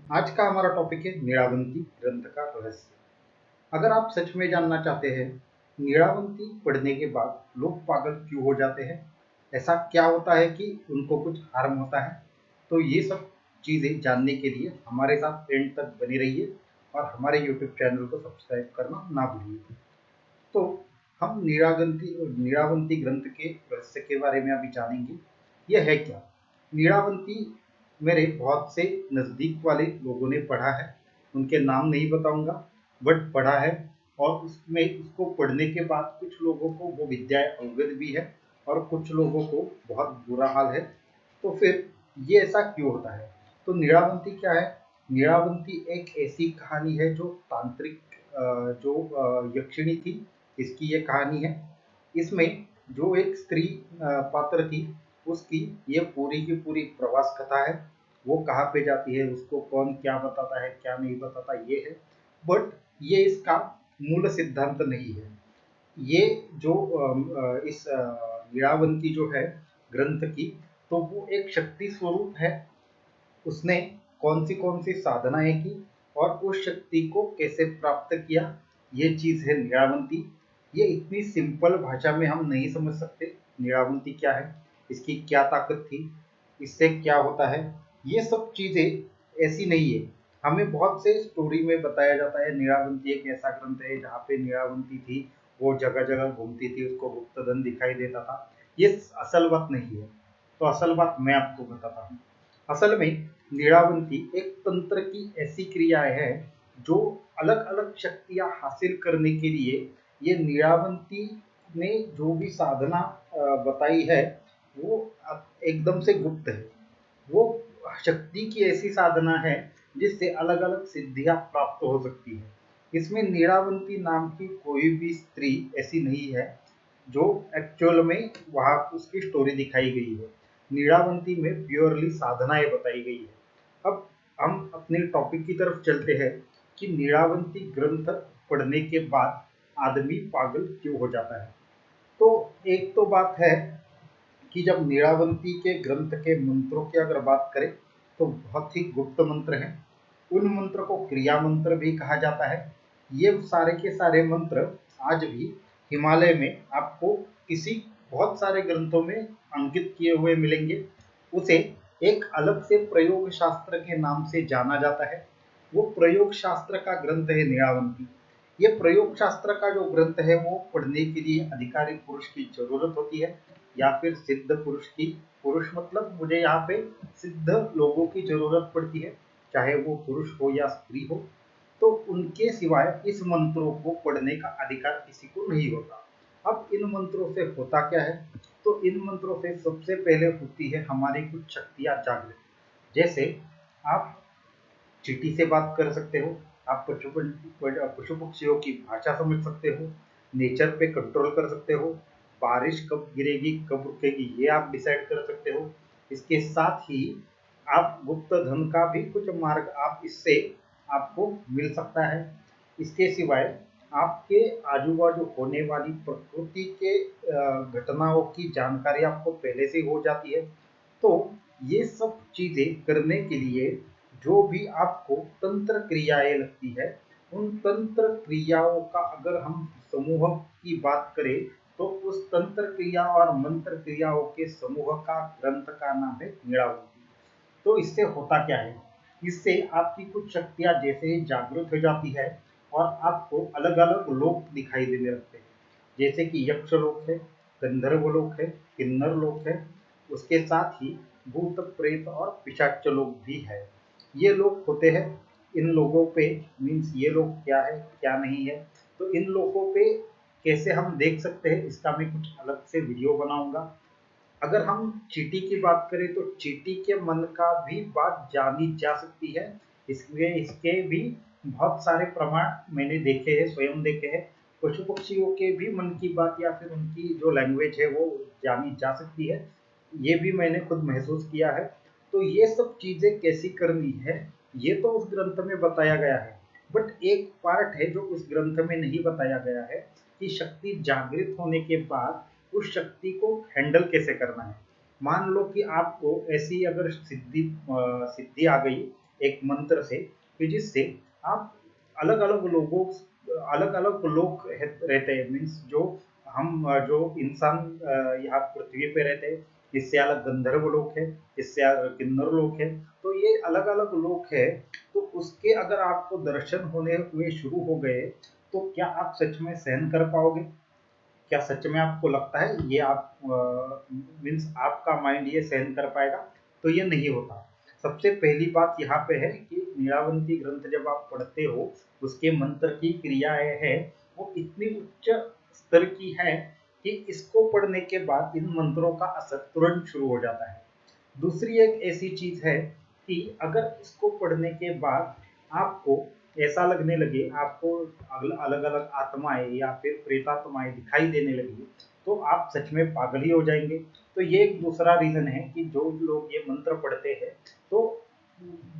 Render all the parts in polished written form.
आज का हमारा टॉपिक है नीलावंती ग्रंथ का रहस्य। अगर आप सच में जानना चाहते हैं नीलावंती पढ़ने के बाद लोग पागल क्यों हो जाते हैं, ऐसा क्या होता है कि उनको कुछ हार्म होता है, तो ये सब चीज़ें जानने के लिए हमारे साथ एंड तक बने रहिए और हमारे यूट्यूब चैनल को सब्सक्राइब करना ना भूलिए। तो हम नीलावंती ग्रंथ के रहस्य के बारे में अभी जानेंगे। यह है क्या? नीलावंती मेरे बहुत से नज़दीक वाले लोगों ने पढ़ा है, उनके नाम नहीं बताऊंगा, बट पढ़ा है। और उसमें उसको पढ़ने के बाद कुछ लोगों को वो विद्या अवगत भी है और कुछ लोगों को बहुत बुरा हाल है। तो फिर ये ऐसा क्यों होता है? तो नीलावंती क्या है? नीलावंती एक ऐसी कहानी है जो तांत्रिक जो यक्षिणी थी, इसकी ये कहानी है। इसमें जो एक स्त्री पात्र थी, उसकी ये पूरी की पूरी प्रवास कथा है। वो कहाँ पे जाती है, उसको कौन क्या बताता है क्या नहीं बताता, ये है। बट ये इसका मूल सिद्धांत नहीं है। ये जो इस लीलावंती जो है ग्रंथ की, तो वो एक शक्ति स्वरूप है। उसने कौन सी साधनाएं की और उस शक्ति को कैसे प्राप्त किया, ये चीज है नीलावंती। ये इतनी सिंपल भाषा में हम नहीं समझ सकते नीलावंती क्या है, इसकी क्या ताकत थी, इससे क्या होता है। ये सब चीजें ऐसी नहीं है। हमें बहुत से स्टोरी में बताया जाता है नीलावंती एक ऐसा ग्रंथ है जहाँ पे नीलावंती थी, वो जगह जगह घूमती थी, उसको गुप्त धन दिखाई देता था। ये असल बात नहीं है। तो असल बात मैं आपको बताता हूँ। असल में लीलावंती एक तंत्र की ऐसी क्रियाएं है जो अलग अलग शक्तियां हासिल करने के लिए ये लीलावंती ने जो भी साधना बताई है वो एकदम से गुप्त है। वो शक्ति की ऐसी साधना है जिससे अलग अलग सिद्धियां प्राप्त हो सकती है। इसमें नीलावंती नाम की कोई भी स्त्री ऐसी नहीं है जो एक्चुअल में वहां उसकी स्टोरी दिखाई गई है। नीलावंती में प्योरली साधनाएं बताई गई है। अब हम अपने टॉपिक की तरफ चलते हैं कि नीलावंती ग्रंथ पढ़ने के बाद आदमी पागल क्यों हो जाता है। तो एक तो बात है कि जब नीलावंती के ग्रंथ के मंत्रों की अगर बात करें तो बहुत ही गुप्त मंत्र हैं। उन मंत्र को क्रिया मंत्र भी कहा जाता है। ये सारे के सारे मंत्र आज भी हिमालय में आपको किसी बहुत सारे ग्रंथों में अंकित किए हुए मिलेंगे। उसे एक अलग से प्रयोग शास्त्र के नाम से जाना जाता है। वो प्रयोग शास्त्र का ग्रंथ है नीलावंती। ये प्रयोग शास्त्र का जो ग्रंथ है वो पढ़ने के लिए अधिकारी पुरुष की जरूरत होती है या फिर सिद्ध पुरुष की। पुरुष मतलब मुझे यहाँ पे सिद्ध लोगों की जरूरत पड़ती है, चाहे वो पुरुष हो या स्त्री हो। तो उनके सिवाय इस मंत्रों को पढ़ने का अधिकार किसी को नहीं होता। अब इन मंत्रों से होता क्या है? तो इन मंत्रों से सबसे पहले होती है हमारी कुछ शक्तियां जागृत। जैसे आप चींटी से बात कर सकते हो, आप पशु पक्षियों की भाषा समझ सकते हो, नेचर पे कंट्रोल कर सकते हो, बारिश कब गिरेगी कब रुकेगी ये आप डिसाइड कर सकते हो। इसके साथ ही आप गुप्त धन का भी कुछ मार्ग आप इससे आपको मिल सकता है। इसके सिवाय आपके आजू बाजू होने वाली प्रकृति के घटनाओं की जानकारी आपको पहले से हो जाती है। तो ये सब चीजें करने के लिए जो भी आपको तंत्र क्रियाएं लगती है, उन तंत्र क्रियाओं का अगर हम समूह की बात करें तो उस तंत्र क्रिया और मंत्र क्रियाओं के समूह का ग्रंथ का नाम है नीलावंती। तो इससे होता क्या है? इससे आपकी कुछ शक्तियां जैसे ही जागृत हो जाती है और आपको अलग अलग लोक दिखाई देने लगते हैं। जैसे कि यक्ष लोक है, गंधर्व लोक है, किन्नर लोक है, उसके साथ ही भूत प्रेत और पिशाच लोक भी है। ये लोग होते हैं। इन लोगों पे मीन्स ये लोग क्या है क्या नहीं है, तो इन लोगों पे कैसे हम देख सकते हैं इसका मैं कुछ अलग से वीडियो बनाऊंगा। अगर हम चींटी की बात करें तो चींटी के मन का भी बात जानी जा सकती है। इसलिए इसके भी बहुत सारे प्रमाण मैंने देखे हैं, स्वयं देखे हैं। पशु पक्षियों के भी मन की बात या फिर उनकी जो लैंग्वेज है वो जानी जा सकती है। ये भी मैंने खुद महसूस किया है। तो ये सब चीजें कैसी करनी है ये तो उस ग्रंथ में बताया गया है। बट एक पार्ट है जो उस ग्रंथ में नहीं बताया गया है कि शक्ति जागृत होने के बाद उस शक्ति को हैंडल कैसे करना है। मान लो कि आपको ऐसी अगर सिद्धि आ गई एक मंत्र से कि जिससे आप अलग अलग लोगों अलग अलग लोग रहते हैं, मीन्स जो हम जो इंसान यहाँ पृथ्वी पे रहते हैं, इससे अलग गंधर्व लोग हैं, इससे अलग किन्नर लोग हैं, तो ये अलग अलग लोग हैं। तो उसके अगर आपको दर्शन होने हुए शुरू हो गए तो क्या आप सच में सहन कर पाओगे? क्या सच में आपको लगता है ये आप मीन्स आपका माइंड ये सहन कर पाएगा? तो ये नहीं होता। सबसे पहली बात यहाँ पे है कि नीलावंती ग्रंथ जब आप पढ़ते हो, उसके मंत्र की क्रियाएं हैं वो इतनी उच्च स्तर की है कि इसको पढ़ने के बाद इन मंत्रों का असर तुरंत शुरू हो जाता है। दूसरी एक ऐसी चीज है कि अगर इसको पढ़ने के बाद आपको ऐसा लगने लगे, आपको अलग अलग आत्माएं या फिर प्रेतात्माएं दिखाई देने लगी, तो आप सच में पागल ही हो जाएंगे। तो ये एक दूसरा रीजन है कि जो लोग ये मंत्र पढ़ते हैं, तो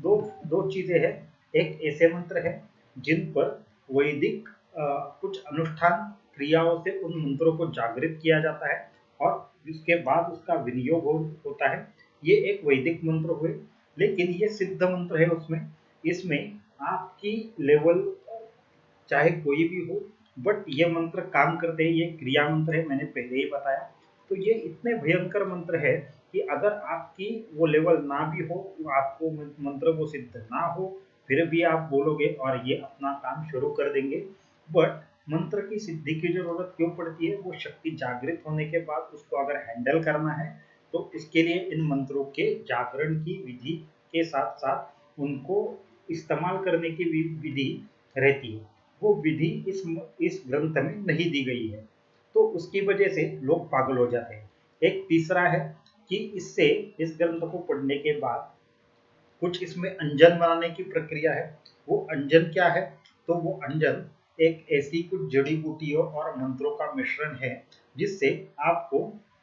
दो दो चीजें हैं। एक ऐसे मंत्र है जिन पर वैदिक कुछ अनुष्ठान क्रियाओं से उन मंत्रों को जागृत किया जाता है और उसके बाद उसका विनियोग होता है, ये एक वैदिक मंत्र हुए। लेकिन ये सिद्ध मंत्र है, उसमें इसमें आपकी लेवल चाहे कोई भी हो, बट ये मंत्र काम करते हैं, ये क्रिया मंत्र है, मैंने पहले ही बताया। तो ये इतने भयंकर मंत्र है कि अगर आपकी वो लेवल ना भी हो, आपको मंत्र वो सिद्ध ना हो, फिर भी आप बोलोगे और ये अपना काम शुरू कर देंगे। बट मंत्र की सिद्धि की जरूरत क्यों पड़ती है? वो शक्ति जागृत होने के बाद उसको अगर हैंडल करना है तो इसके लिए इन मंत्रों के जागरण की विधि के साथ साथ उनको इस्तेमाल करने की विधि रहती है। वो विधि इस ग्रंथ में नहीं दी गई है, तो उसकी वजह से लोग पागल हो जाते हैं। एक तीसरा है कि इससे इस ग्रंथ को पढ़ने के बाद कुछ इसमें अंजन बनाने की प्रक्रिया है। वो अंजन क्या है? तो वो अंजन एक ऐसी कुछ जड़ी बूटियों और मंत्रों का मिश्रण है जिससे आपको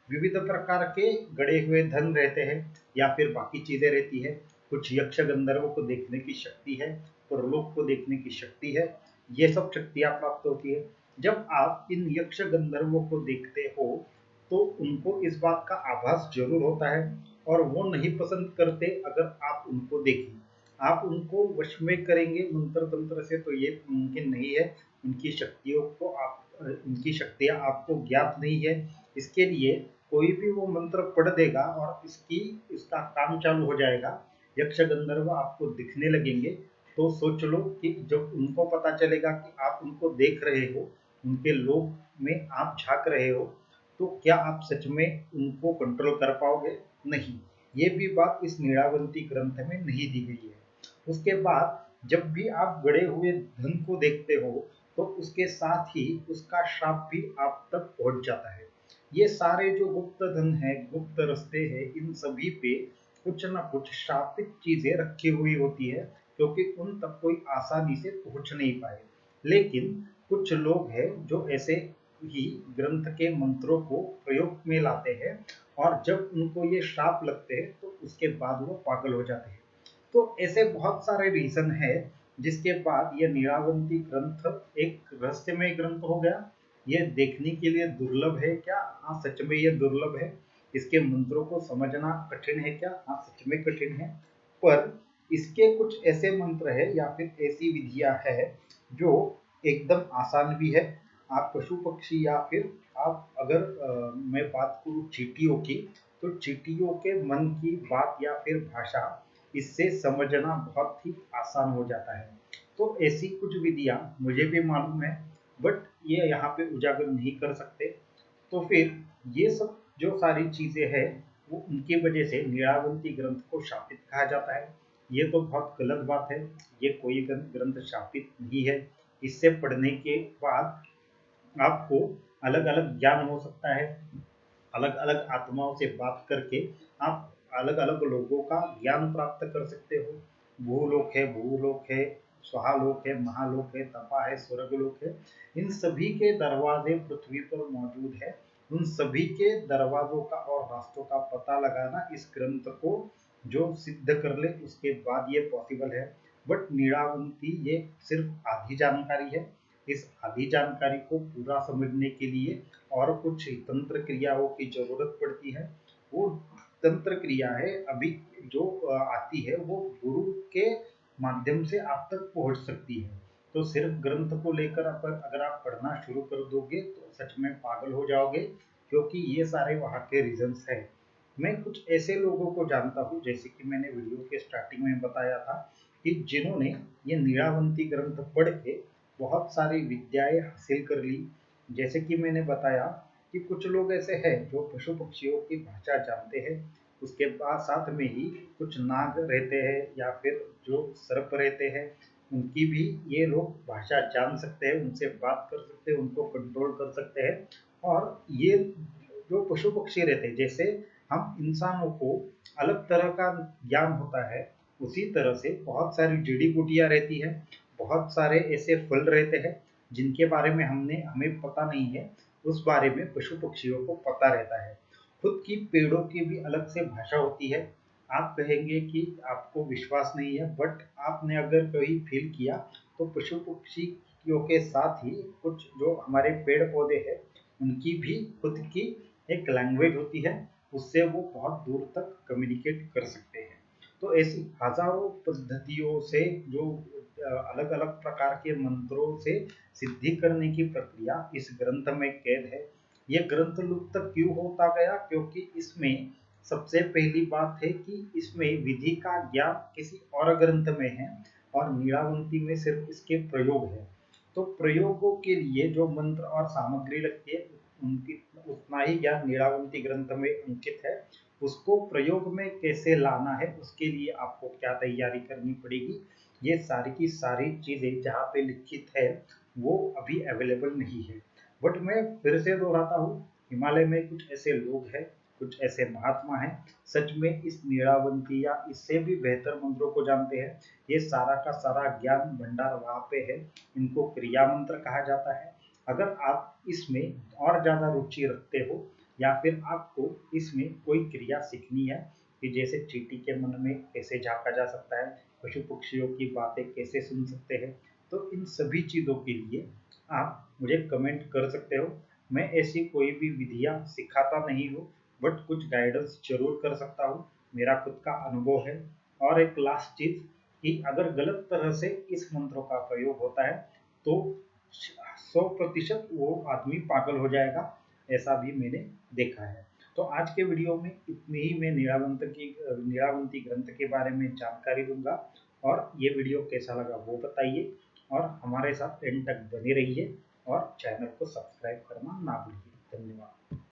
विविध प्रकार के गड़े हुए धन रहते हैं या फिर बाकी चीजें रहती है। कुछ यक्ष गंधर्व को देखने की शक्ति है, परलोक को देखने की शक्ति है, ये सब शक्तियां प्राप्त होती है। जब आप इन यक्ष गंधर्वों को देखते हो तो उनको इस बात का आभास जरूर होता है और वो नहीं पसंद करते अगर आप उनको देखें। आप उनको वश में करेंगे मंत्र तंत्र से तो ये मुमकिन नहीं है। उनकी शक्तियों को आप उनकी शक्तियाँ आपको ज्ञात नहीं है। इसके लिए कोई भी वो मंत्र पढ़ देगा और इसका काम चालू हो जाएगा, यक्ष गंधर्व आपको दिखने लगेंगे। तो सोच लो कि जब उनको पता चलेगा कि आप उनको देख रहे हो, उनके लोक में आप झांक रहे हो, तो क्या आप सच में उनको कंट्रोल कर पाओगे? नहीं। ये भी बात इस नीलावंती ग्रंथ में नहीं दी गई है। उसके बाद जब भी आप गड़े हुए धन को देखते हो तो उसके साथ ही उसका श्राप भी आप तक पहुंच जाता है। ये सारे जो गुप्त धन है, गुप्त रास्ते हैं, इन सभी पे कुछ ना कुछ श्रापित चीजें रखी हुई होती है क्योंकि उन तक कोई आसानी से पहुंच नहीं पाए। लेकिन कुछ लोग हैं जो ऐसे ही ग्रंथ के मंत्रों को प्रयोग में लाते हैं और जब उनको ये श्राप लगते हैं तो उसके बाद वो पागल हो जाते हैं। तो ऐसे बहुत सारे रीजन है जिसके बाद ये नीलावंती ग्रंथ एक रहस्यमय ग्रंथ हो गया। ये देखने के लिए दुर्लभ है क्या? हाँ, सच में ये दुर्लभ है। इसके मंत्रों को समझना कठिन है क्या? हाँ, सच में कठिन है। पर इसके कुछ ऐसे मंत्र है या फिर ऐसी विधियां है जो एकदम आसान भी है। आप पशु पक्षी या फिर आप अगर मैं बात करूँ चींटियों की, तो चींटियों के मन की बात या फिर भाषा इससे समझना बहुत ही आसान हो जाता है। तो ऐसी कुछ विधियां मुझे भी मालूम है, बट ये यहाँ पे उजागर नहीं कर सकते। तो फिर ये सब जो सारी चीजें हैं वो उनकी वजह से नीलावंती ग्रंथ को शापित कहा जाता है। ये तो बहुत गलत बात है। ये कोई ग्रंथ शापित नहीं है। इससे पढ़ने के बाद आपको अलग अलग ज्ञान हो सकता है। अलग अलग आत्माओं से बात करके आप अलग अलग लोगों का ज्ञान प्राप्त कर सकते हो। भूलोक है, भूलोक है, स्वाहालोक है, महालोक है, तपा है, स्वर्गलोक है। इन सभी के दरवाजे पृथ्वी पर मौजूद है। उन सभी के दरवाजों का और रास्तों का पता लगाना इस ग्रंथ को जो सिद्ध कर ले उसके बाद ये पॉसिबल है। बट नीलावंती ये सिर्फ आधी जानकारी है। इस आधी जानकारी को पूरा समझने के लिए और कुछ तंत्र क्रियाओं की जरूरत पड़ती है। वो तंत्र क्रिया है अभी जो आती है वो गुरु के माध्यम से आप तक पहुंच सकती है। तो सिर्फ ग्रंथ को लेकर अगर आप पढ़ना शुरू कर दोगे तो सच में पागल हो जाओगे, क्योंकि ये सारे वहाँ के रीजंस है। मैं कुछ ऐसे लोगों को जानता हूँ, जैसे कि मैंने वीडियो के स्टार्टिंग में बताया था, कि जिन्होंने ये नीलावंती ग्रंथ पढ़ के बहुत सारी विद्याएं हासिल कर ली। जैसे कि मैंने बताया कि कुछ लोग ऐसे हैं जो पशु पक्षियों की भाषा जानते हैं, उसके बाद साथ में ही कुछ नाग रहते हैं या फिर जो सर्प रहते हैं, उनकी भी ये लोग भाषा जान सकते हैं, उनसे बात कर सकते हैं, उनको कंट्रोल कर सकते हैं। और ये जो पशु पक्षी रहते हैं, जैसे हम इंसानों को अलग तरह का ज्ञान होता है, उसी तरह से बहुत सारी जड़ी बूटियां रहती है, बहुत सारे ऐसे फल रहते हैं जिनके बारे में हमें पता नहीं है, उस बारे में पशु पक्षियों को पता रहता है। खुद की पेड़ों की भी अलग से भाषा होती है। आप कहेंगे कि आपको विश्वास नहीं है, बट आपने अगर कभी फील किया तो पशु पक्षियों के साथ ही कुछ जो हमारे पेड़ पौधे हैं, उनकी भी खुद की एक लैंग्वेज होती है, उससे वो बहुत दूर तक कम्युनिकेट कर सकते हैं। तो ऐसी हजारों पद्धतियों से जो अलग अलग प्रकार के मंत्रों से सिद्धि करने की प्रक्रिया इस ग्रंथ में कैद है। ये ग्रंथ लुप्त क्यों होता गया? क्योंकि इसमें सबसे पहली बात है कि इसमें विधि का ज्ञान किसी और ग्रंथ में है और नीलावंती में सिर्फ इसके प्रयोग है। तो प्रयोगों के लिए जो मंत्र और सामग्री लगती है, उनकी उतना ही ज्ञान नीलावंती ग्रंथ में अंकित है। उसको प्रयोग में कैसे लाना है, उसके लिए आपको क्या तैयारी करनी पड़ेगी, ये सारी की सारी चीजें जहाँ पे लिखित है वो अभी अवेलेबल नहीं है। बट मैं फिर से दोहराता हूँ, हिमालय में कुछ ऐसे लोग हैं, कुछ ऐसे महात्मा हैं, सच में इस नीलावंती या इससे भी बेहतर मंत्रों को जानते हैं। ये सारा का सारा ज्ञान भंडार वहाँ पे है। इनको क्रिया मंत्र कहा जाता है। अगर आप इसमें और ज़्यादा रुचि रखते हो या फिर आपको इसमें कोई क्रिया सीखनी है, कि जैसे चींटी के मन में कैसे झांका जा सकता है, पशु पक्षियों की बातें कैसे सुन सकते हैं, तो इन सभी चीज़ों के लिए आप मुझे कमेंट कर सकते हो। मैं ऐसी कोई भी विधियाँ सिखाता नहीं हूँ, बट कुछ गाइडेंस जरूर कर सकता हूँ, मेरा खुद का अनुभव है। और एक लास्ट चीज़, कि अगर गलत तरह से इस मंत्रों का प्रयोग होता है तो 100% वो आदमी पागल हो जाएगा, ऐसा भी मैंने देखा है। तो आज के वीडियो में इतनी ही मैं नीलावंती ग्रंथ के बारे में जानकारी दूंगा। और ये वीडियो कैसा लगा वो बताइए, और हमारे साथ एंड तक बने रहिए और चैनल को सब्सक्राइब करना ना भूलिए। धन्यवाद।